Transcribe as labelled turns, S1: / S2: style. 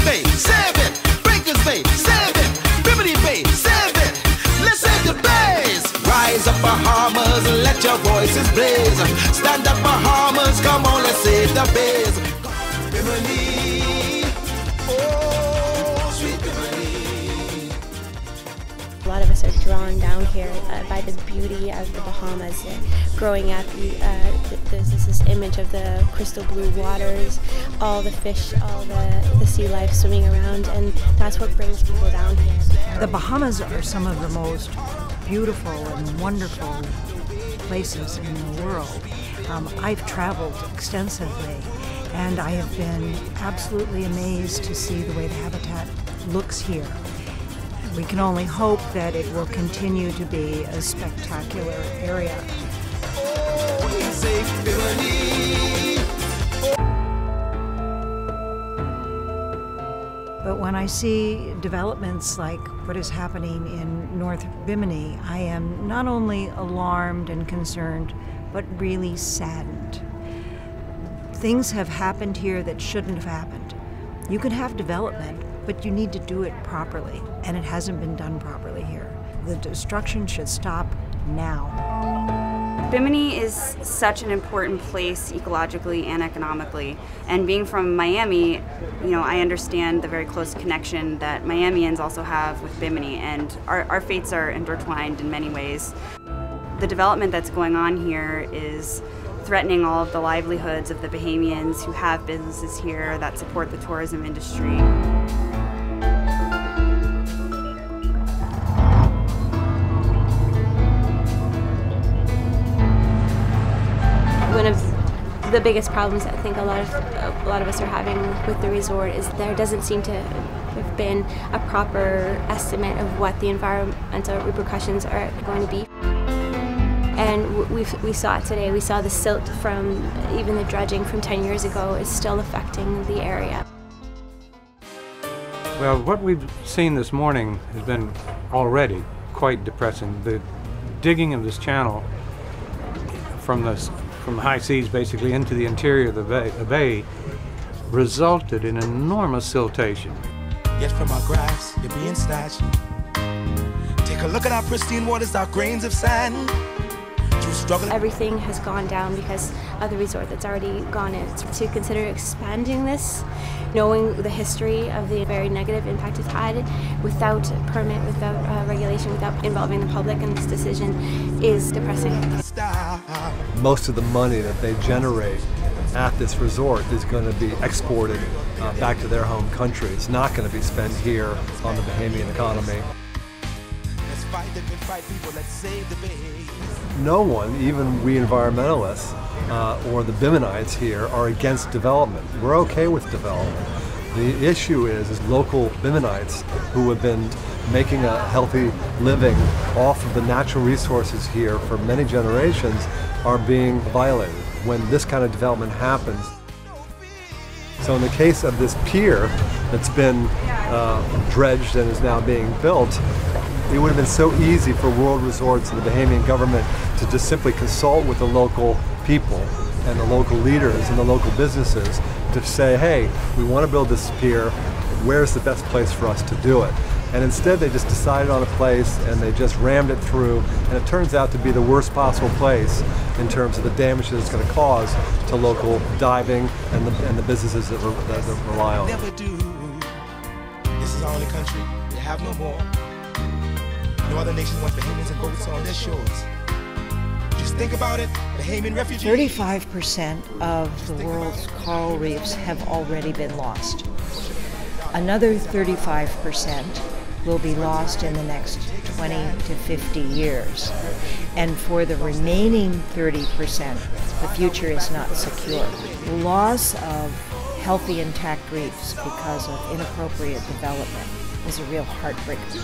S1: Bay, 7. Breakers Bay, 7. Bimini Bay, 7. Listen to bass. Rise up Bahamas, let your voices blaze. Stand up Bahamas, come on, let's save the bass. Bimini, oh sweet Bimini.
S2: A lot of us are drawn down here by the beauty of the Bahamas. Growing up, there's this image of the crystal blue waters, all the fish, all the sea life swimming around, and that's what brings people down here.
S3: The Bahamas are some of the most beautiful and wonderful places in the world. I've traveled extensively, and I have been absolutely amazed to see the way the habitat looks here. We can only hope that it will continue to be a spectacular area. But when I see developments like what is happening in North Bimini, I am not only alarmed and concerned, but really saddened. Things have happened here that shouldn't have happened. You can have development, but you need to do it properly, and it hasn't been done properly here. The destruction should stop now.
S4: Bimini is such an important place ecologically and economically, and being from Miami, I understand the very close connection that Miamians also have with Bimini, and our fates are intertwined in many ways. The development that's going on here is threatening all of the livelihoods of the Bahamians who have businesses here that support the tourism industry.
S2: One of the biggest problems I think a lot of us are having with the resort is there doesn't seem to have been a proper estimate of what the environmental repercussions are going to be. And we saw it today. We saw the silt from even the dredging from 10 years ago is still affecting the area.
S5: Well, what we've seen this morning has been already quite depressing. The digging of this channel from the high seas basically into the interior of the bay resulted in enormous siltation.
S1: Yet from our grass, you're being snatched. Take a look at our pristine waters, our grains of sand.
S2: Everything has gone down because of the resort that's already gone in. To consider expanding this, knowing the history of the very negative impact it's had, without permit, without regulation, without involving the public in this decision, is depressing.
S6: Most of the money that they generate at this resort is going to be exported back to their home country. It's not going to be spent here on the Bahamian economy.
S1: Let's fight the good fight, people. Let's save the bay.
S6: No one, even we environmentalists or the Biminites here, are against development. We're okay with development. The issue is local Biminites who have been making a healthy living off of the natural resources here for many generations are being violated when this kind of development happens. So in the case of this pier that's been dredged and is now being built, it would have been so easy for World Resorts and the Bahamian government to just simply consult with the local people and the local leaders and the local businesses to say, hey, we want to build this pier, where's the best place for us to do it? And instead they just decided on a place and they just rammed it through, and it turns out to be the worst possible place in terms of the damage that it's going to cause to local diving and the businesses that rely on it.
S1: Never do. This is our only country, we have no more. No other nation wants Bahamians and boats on their shores. Just think about it, Bahamian refugees.
S3: 35% of the world's coral reefs have already been lost. Another 35% will be lost in the next 20 to 50 years. And for the remaining 30%, the future is not secure. The loss of healthy, intact reefs because of inappropriate development is a real heartbreaker.